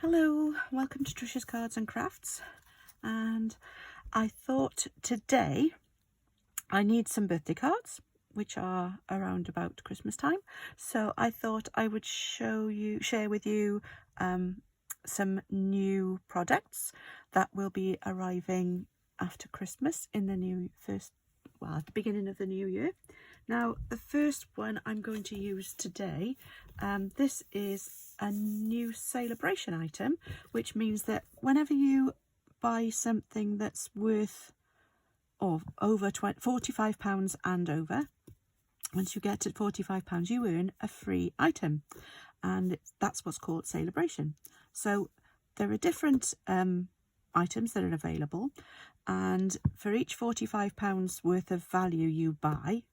Hello, welcome to Trisha's Cards and Crafts, and I thought today I need some birthday cards which are around about Christmas time, so I thought I would share with you some new products that will be arriving after Christmas in the at the beginning of the new year. Now, the first one I'm going to use today, this is a new saleabration item, which means that whenever you buy something that's worth over £45 and over, once you get to £45 you earn a free item, and that's what's called saleabration. So there are different items that are available, and for each £45 worth of value you buy,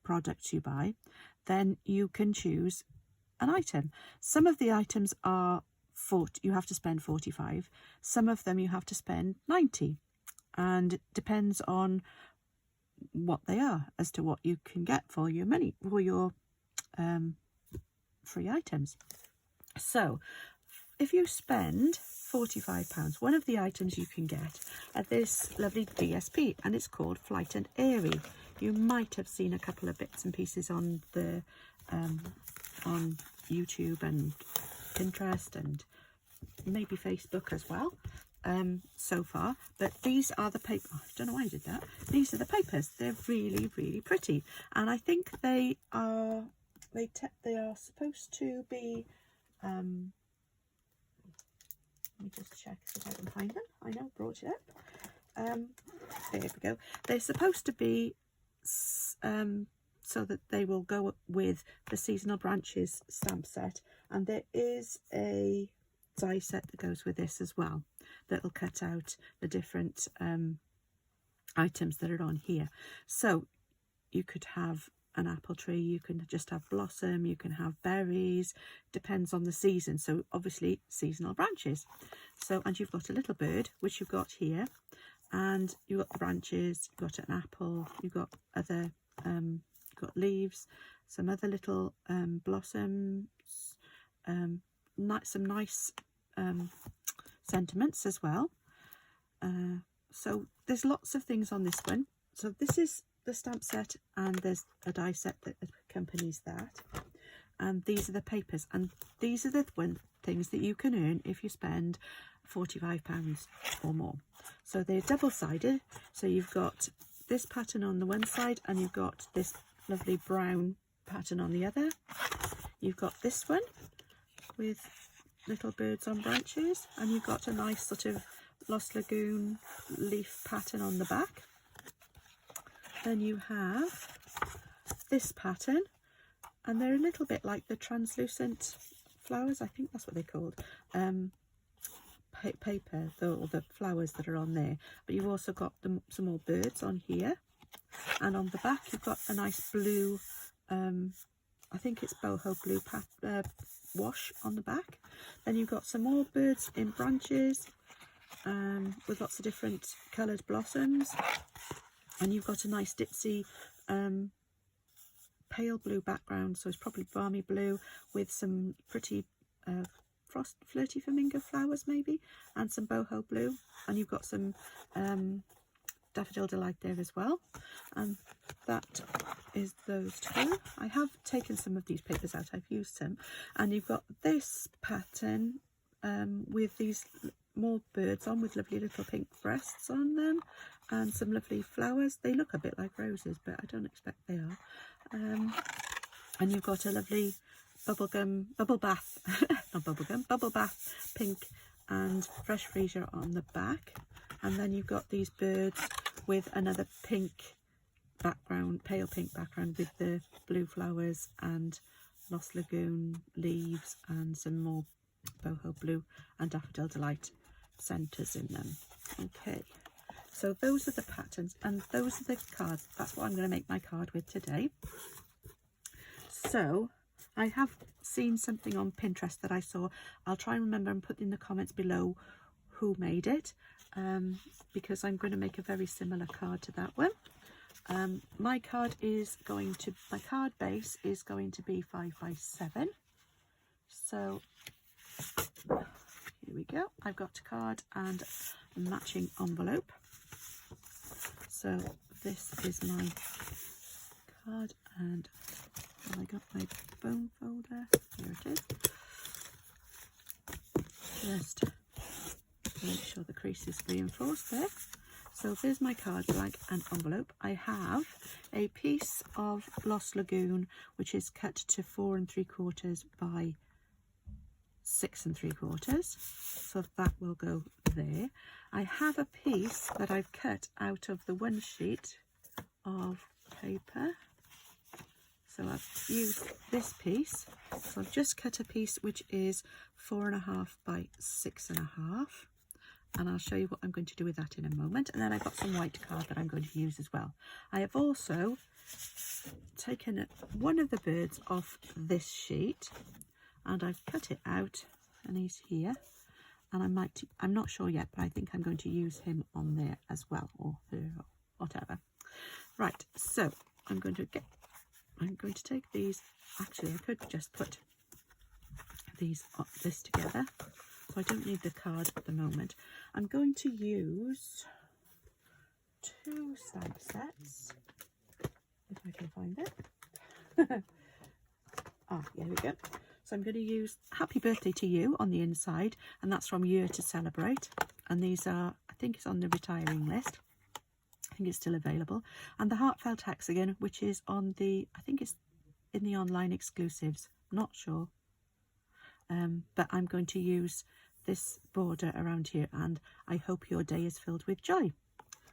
products you buy, then you can choose an item. Some of the items are you have to spend 45, some of them you have to spend 90, and it depends on what they are as to what you can get for your money, for your free items. So if you spend £45, one of the items you can get are this lovely DSP, and it's called Flight and Airy. You might have seen a couple of bits and pieces on the on YouTube and Pinterest and maybe Facebook as well so far, but these are the paper. I don't know why I did that. These are the papers. They're really pretty, and I think they are supposed to be let me just check if I can find them. I know, brought it up. There we go. They're supposed to be so that they will go with the seasonal branches stamp set, and there is a die set that goes with this as well that will cut out the different items that are on here. So you could have an apple tree, you can just have blossom, you can have berries, depends on the season. So obviously seasonal branches. So, and you've got a little bird which you've got here, and you've got the branches, you've got an apple, you've got other you've got leaves, some other little blossoms, some nice sentiments as well. So there's lots of things on this one. So this is the stamp set, and there's a die set that accompanies that, and these are the papers, and these are the things that you can earn if you spend £45 or more. So they're double-sided, so you've got this pattern on the one side and you've got this lovely brown pattern on the other. You've got this one with little birds on branches, and you've got a nice sort of Lost Lagoon leaf pattern on the back. Then you have this pattern, and they're a little bit like the translucent flowers, I think that's what they're called, paper, the flowers that are on there. But you've also got some more birds on here, and on the back you've got a nice blue, I think it's boho blue wash on the back. Then you've got some more birds in branches with lots of different coloured blossoms, and you've got a nice ditzy pale blue background, so it's probably balmy blue with some pretty flirty flamingo flowers maybe, and some boho blue, and you've got some Daffodil Delight there as well, and that is those two. I have taken some of these papers out, I've used some, and you've got this pattern with these more birds on with lovely little pink breasts on them, and some lovely flowers. They look a bit like roses, but I don't expect they are. And you've got a lovely bubble bath pink and fresh freesia on the back, and then you've got these birds with another pink background, pale pink background with the blue flowers and Lost Lagoon leaves and some more boho blue and Daffodil Delight centres in them. Okay, so those are the patterns and those are the cards. That's what I'm going to make my card with today. So I have seen something on Pinterest that I saw. I'll try and remember and put in the comments below who made it, because I'm going to make a very similar card to that one. My card base is going to be 5 by 7. So here we go. I've got a card and a matching envelope. So this is my card, and I got my bone folder. Here it is. Just make sure the crease is reinforced there. So there's my card blank and envelope. I have a piece of Lost Lagoon which is cut to 4 3/4 by 6 3/4, so that will go there. I have a piece that I've cut out of the one sheet of paper, so I've used this piece. So I've just cut a piece which is 4 1/2 by 6 1/2, and I'll show you what I'm going to do with that in a moment. And then I've got some white card that I'm going to use as well. I have also taken one of the birds off this sheet and I've cut it out, and he's here, and I'm not sure yet, but I think I'm going to use him on there as well, or her, or whatever. Right, so I'm going to take these. Actually, I could just put this together, so I don't need the card at the moment. I'm going to use 2 stamp sets, if I can find it. Here we go. So I'm going to use Happy Birthday to You on the inside, and that's from Year to Celebrate. And these are, I think it's on the retiring list. I think it's still available. And the Heartfelt Hexagon, which is on the, I think it's in the online exclusives. Not sure. But I'm going to use this border around here, and I hope your day is filled with joy.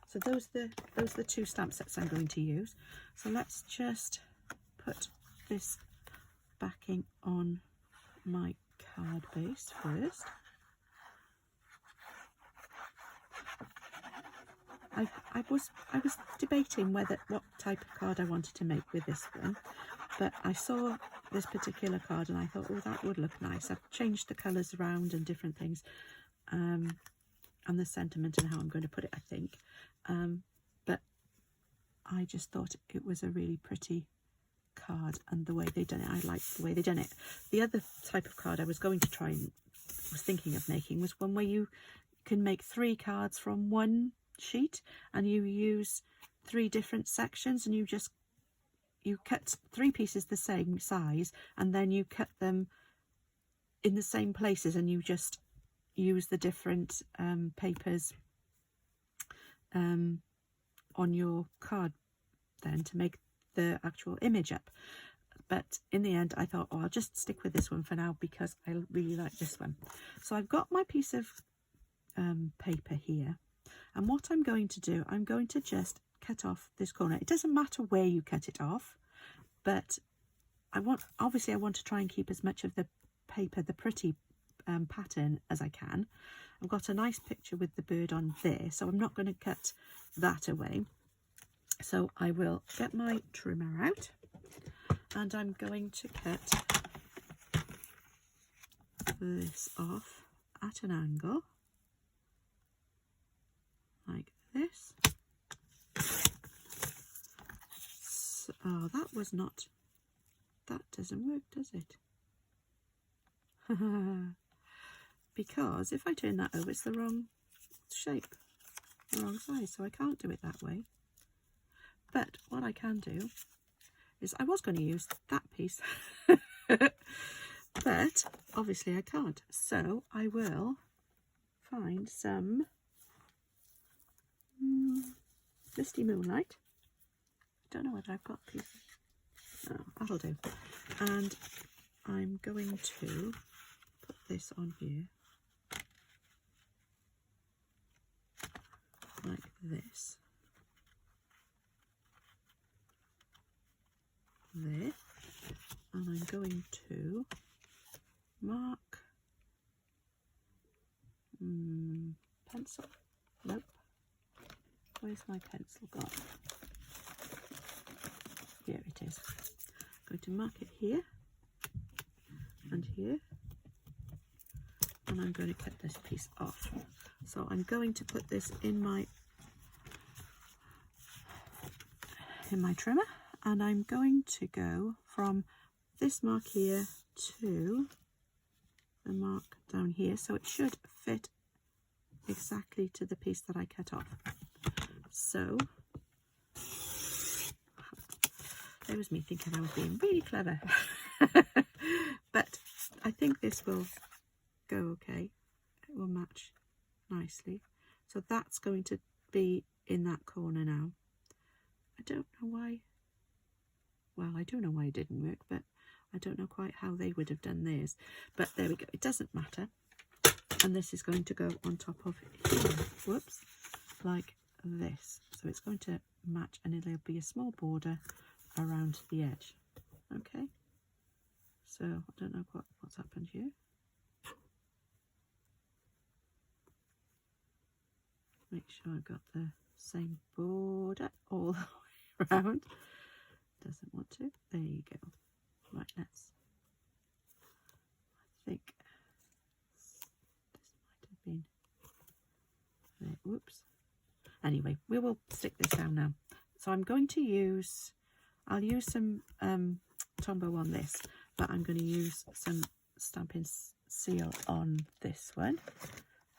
So those are the 2 stamp sets I'm going to use. So let's just put this backing on my card base first. I was debating what type of card I wanted to make with this one, but I saw this particular card and I thought, oh, that would look nice. I've changed the colours around and different things, and the sentiment and how I'm going to put it, I think. But I just thought it was a really pretty card, and the way they done it, I liked the way they done it. The other type of card I was going to try and was thinking of making was one where you can make 3 cards from one sheet, and you use 3 different sections, and you cut 3 pieces the same size, and then you cut them in the same places, and you just use the different papers on your card then to make the actual image up. But in the end I thought, oh, I'll just stick with this one for now because I really like this one. So I've got my piece of paper here, and what I'm going to do, I'm going to just cut off this corner. It doesn't matter where you cut it off, but obviously I want to try and keep as much of the paper, the pretty pattern, as I can. I've got a nice picture with the bird on there, so I'm not going to cut that away. So I will get my trimmer out, and I'm going to cut this off at an angle like this. So, oh, that doesn't work, does it? Because if I turn that over, it's the wrong shape, the wrong size, so I can't do it that way. But what I can do is, I was going to use that piece, but obviously I can't. So I will find some misty moonlight. Don't know whether I've got pieces. Oh, that'll do. And I'm going to put this on here like this. There, and I'm going to mark pencil. Nope. Where's my pencil gone? Here it is. I'm going to mark it here and here, and I'm going to cut this piece off. So I'm going to put this in my trimmer, and I'm going to go from this mark here to the mark down here, so it should fit exactly to the piece that I cut off. So there was me thinking I was being really clever. But I think this will go okay. It will match nicely. So that's going to be in that corner now. I don't know why. Well, I do know why it didn't work, but I don't know quite how they would have done theirs. But there we go. It doesn't matter. And this is going to go on top of here. Whoops. Like this. So it's going to match, and it'll be a small border around the edge. Okay. So I don't know what's happened here. Make sure I've got the same border all the way around. Doesn't want to. There you go. Right, I think this might have been there. Whoops. Anyway, we will stick this down now. So I'm going to use, I'll use some Tombow on this, but I'm going to use some Stampin' Seal on this one.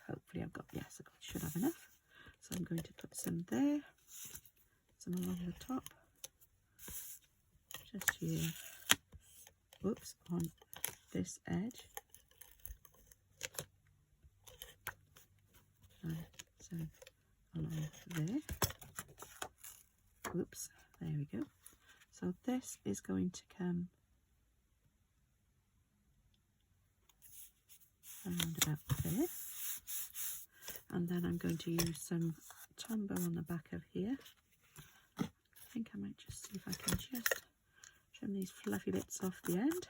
Hopefully I've got, yes, I should have enough. So I'm going to put some there, some along the top, just here, whoops, on this edge. So along there, whoops, there we go. So this is going to come around about there. And then I'm going to use some Tombow on the back of here. I think I might just see if I can just trim these fluffy bits off the end.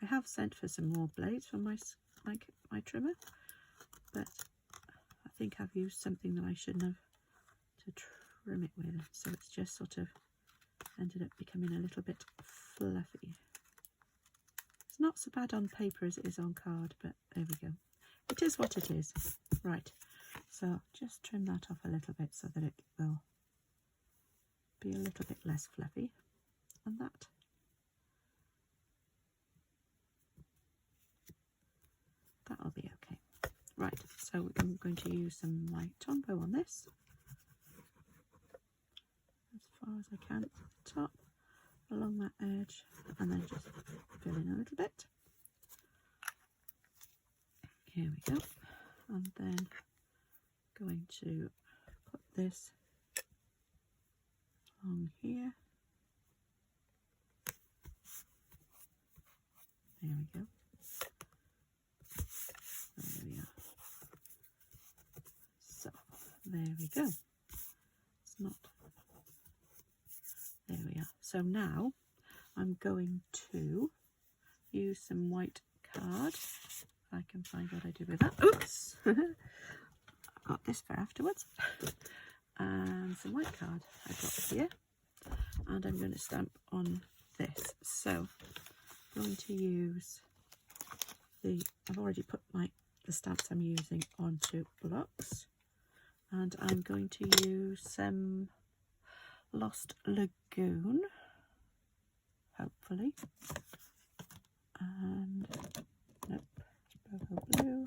I have sent for some more blades from my trimmer, but I think I've used something that I shouldn't have to trim it with. So it's just sort of ended up becoming a little bit fluffy. It's not so bad on paper as it is on card, but there we go. It is what it is. Right, so just trim that off a little bit so that it will be a little bit less fluffy, and that'll be okay. Right, so I'm going to use some my Tombow on this as far as I can at the top, along that edge, and then just fill in a little bit. Here we go. And then going to put this on here. There we go. There we are. So there we go. It's not. There we are. So now I'm going to use some white card. I can find what I do with that. Oops! I've got this for afterwards. And some white card I've got here. And I'm going to stamp on this. So I'm going to use I've already put the stamps I'm using onto blocks. And I'm going to use some Lost Lagoon, hopefully. And nope. Blue.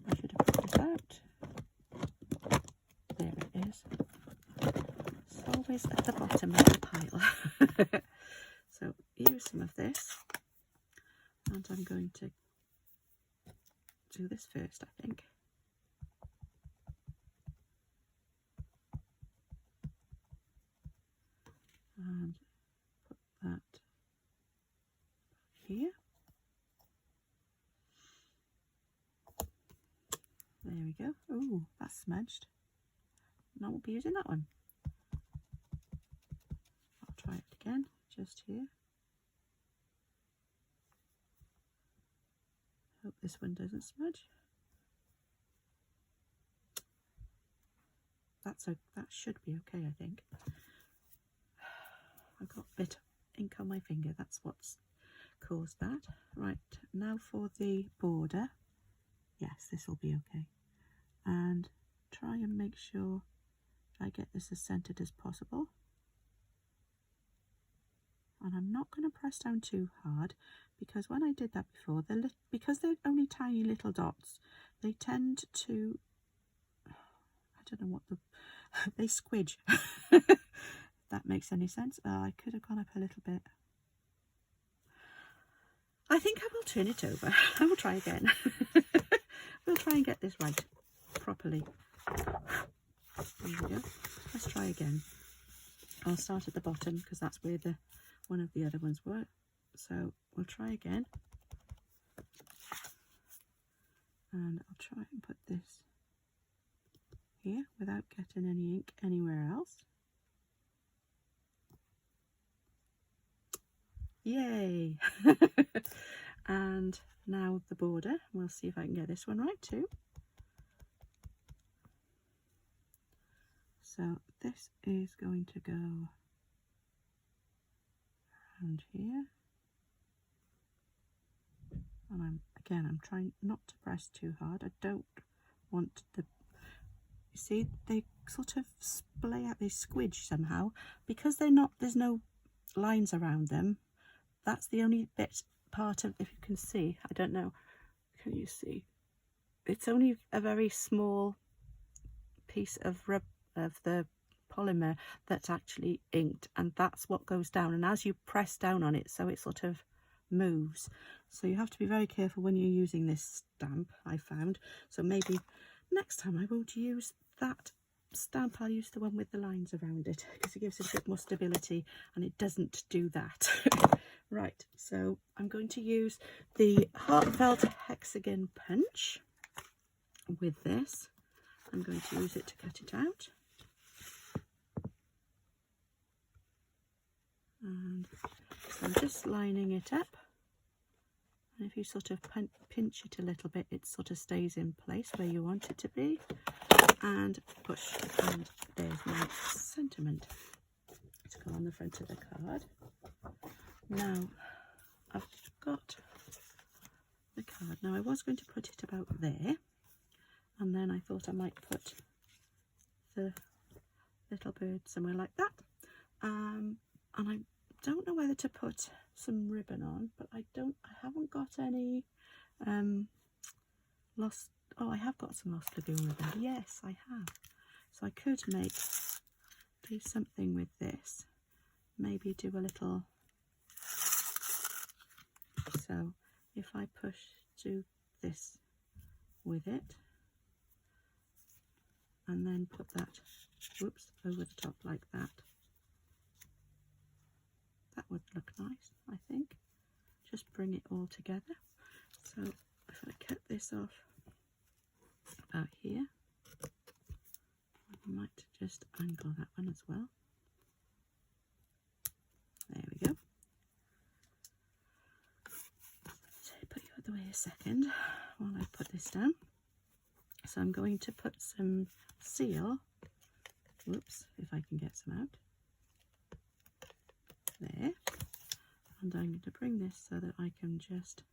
I should have put this out. There it is. It's always at the bottom of the pile. So use some of this, and I'm going to do this first, I think. And put that here. There we go. Oh, that's smudged. And I won't be using that one. I'll try it again, just here. Hope this one doesn't smudge. That should be okay, I think. I've got a bit of ink on my finger. That's what's caused that. Right, now for the border. Yes, this will be okay. And try and make sure I get this as centered as possible. And I'm not going to press down too hard because when I did that before, because they're only tiny little dots, they tend to, I don't know what they squidge. If that makes any sense. I could have gone up a little bit. I think I will turn it over. I will try again. We'll try and get this right properly. There we go. Let's try again. I'll start at the bottom because that's where one of the other ones were. So we'll try again. And I'll try and put this here without getting any ink anywhere else. Yay! And now the border. We'll see if I can get this one right too. So this is going to go around here. And I'm trying not to press too hard. I don't want you see, they sort of splay out, they squidge somehow. Because there's no lines around them, that's the only part of, if you can see, I don't know, can you see? It's only a very small piece of the polymer that's actually inked, and that's what goes down, and as you press down on it, so it sort of moves. So you have to be very careful when you're using this stamp, I found. So maybe next time I won't use that stamp, I'll use the one with the lines around it, because it gives it a bit more stability and it doesn't do that. Right, so I'm going to use the Heartfelt Hexagon Punch with this. I'm going to use it to cut it out. And so I'm just lining it up. And if you sort of pinch it a little bit, it sort of stays in place where you want it to be. And push, and there's my sentiment to go on the front of the card. Now I've got the card. Now I was going to put it about there, and then I thought I might put the little bird somewhere like that. And I don't know whether to put some ribbon on, but I haven't got any lost. Oh, I have got some Lost Lagoon ribbon. Yes, I have. So I could do something with this. Maybe do a little. So if I do this with it, and then put that, whoops, over the top like that. That would look nice, I think. Just bring it all together. So if I cut this off about here, I might just angle that one as well. There we go. So put you out the way a second while I put this down. So I'm going to put some seal, whoops, if I can get some out, there, and I'm going to bring this so that I can just,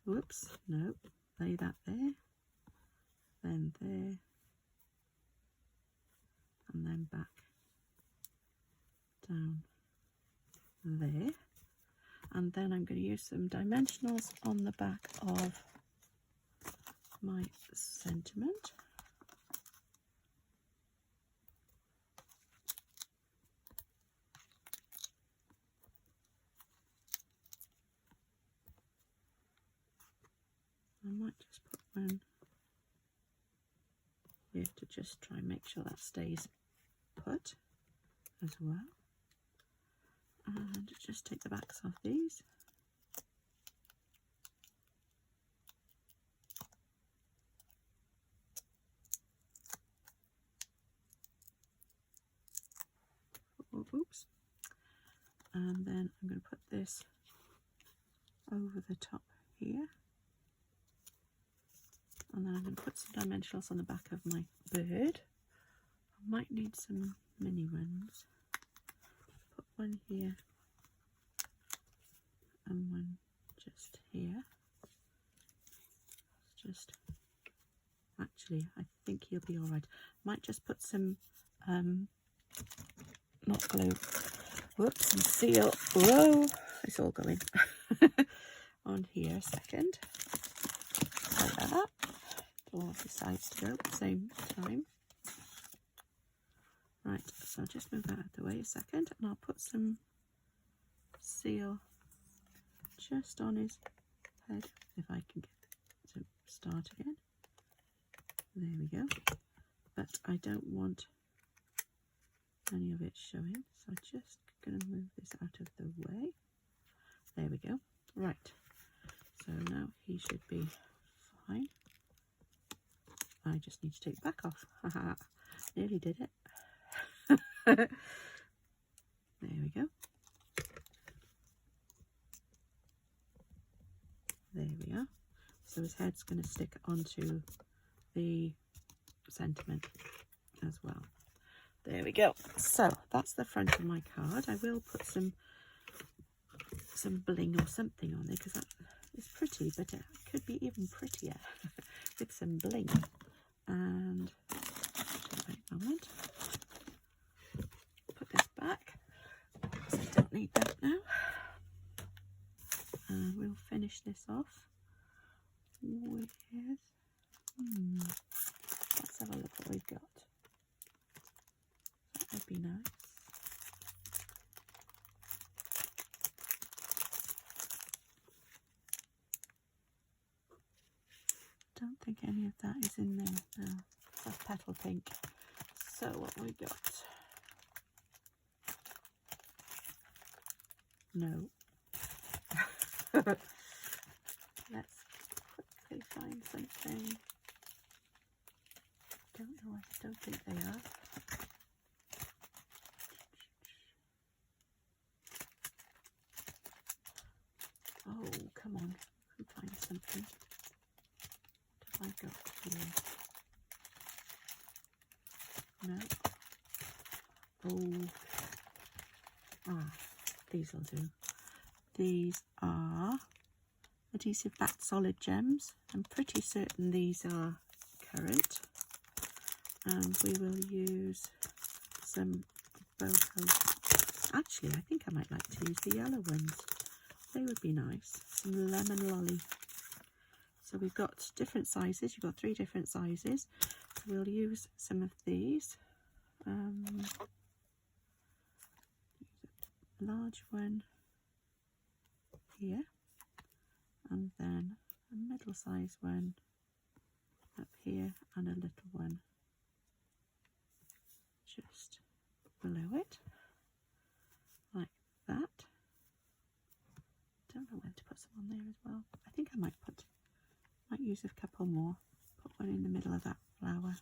whoops, no, lay that there, then there, and then back down there. And then I'm going to use some dimensionals on the back of my sentiment. I might just put one here to just try and make sure that stays put as well. And just take the backs off these. Oops. And then I'm going to put this over the top here. And then I'm going to put some dimensionals on the back of my bird. I might need some mini ones. Put one here and one just here. Just actually, I think he'll be all right. Might just put some not glue. Whoops, some seal. Whoa, it's all going. on here a second. Like that. All the sides to go at the same time. Right, so I'll just move that out of the way a second, and I'll put some seal just on his head, if I can get it to start again. There we go. But I don't want any of it showing, so I'm just going to move this out of the way. There we go. Right, so now he should be fine. I just need to take the back off. Haha, nearly did it. There we go. There we are. So his head's going to stick onto the sentiment as well. There we go. So that's the front of my card. I will put some bling or something on there because that is pretty, but it could be even prettier with some bling. And wait a moment. Put this back. So I don't need that now. And we'll finish this off with. Let's have a look what we've got. That would be nice. Don't think any of that is in there. No, that's petal pink. So what we got? No. Let's quickly find something. Don't think they are. Oh, come on. I can find something. What have I got here? No. Oh. These will do. These are adhesive backed solid gems. I'm pretty certain these are currant. And we will use some boho. Actually, I think I might like to use the yellow ones. They would be nice. Some lemon lolly. So we've got different sizes. You've got 3 different sizes. So we'll use some of these. Large one here, and then a middle size one up here, and a little one just below it, like that. Don't know where to put some on there as well. I think I might use a couple more. Put one in the middle of that flower,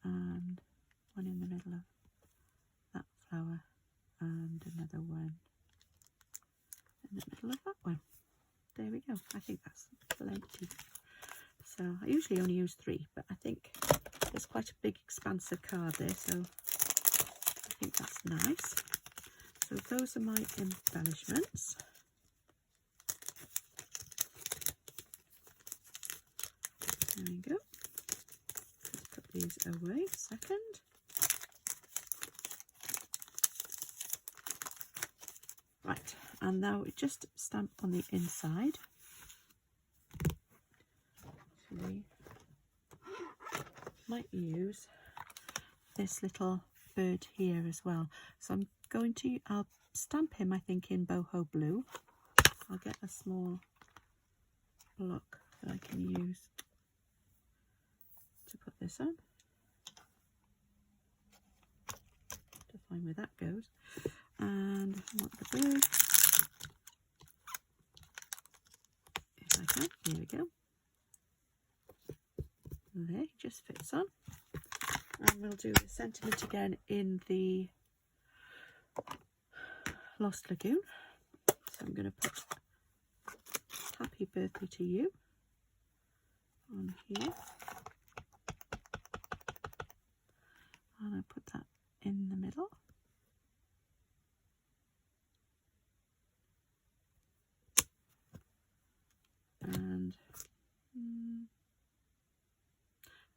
and one in the middle of that flower, and another one in the middle of that one. There we go. I think that's plenty. So I usually only use 3, but I think there's quite a big expansive card there, so I think that's nice. So those are my embellishments. There we go. Let's put these away a second. Right, and now we just stamp on the inside. We might use this little bird here as well. So I'll stamp him, I think, in boho blue. I'll get a small block that I can use to put this on. To find where that goes. And I want the bird. If I can, here we go. There, it just fits on. And we'll do the sentiment again in the Lost Lagoon. So I'm going to put Happy Birthday to You on here. And I put that in the middle. And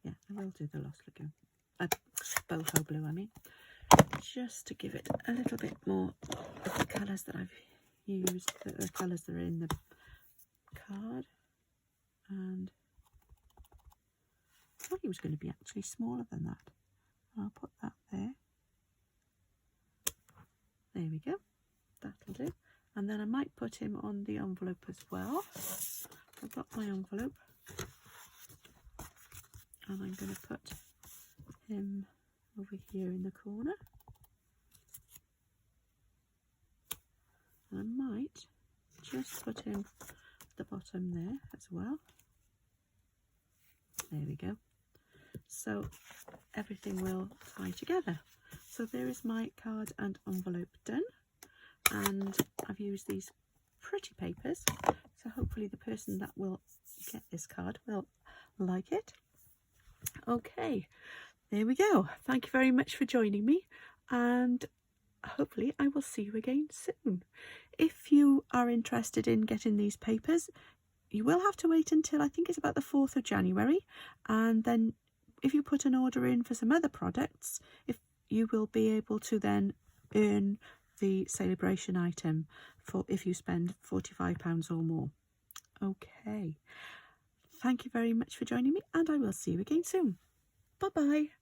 yeah, I will do the Lost Lagoon. Boho blue, I mean. Just to give it a little bit more of the colours that I've used, the colours that are in the card, and I thought he was going to be actually smaller than that. I'll put that there. There we go, that'll do. And then I might put him on the envelope as well. I've got my envelope, and I'm going to put him over here in the corner. And I might just put him at the bottom there as well. There we go. So everything will tie together. So there is my card and envelope done, and I've used these pretty papers, so hopefully the person that will get this card will like it. Okay, there we go. Thank you very much for joining me, and hopefully I will see you again soon. If you are interested in getting these papers, you will have to wait until I think it's about the 4th of January, and then if you put an order in for some other products, you will be able to then earn the saleabration item for if you spend £45 or more. Okay, thank you very much for joining me, and I will see you again soon. Bye bye.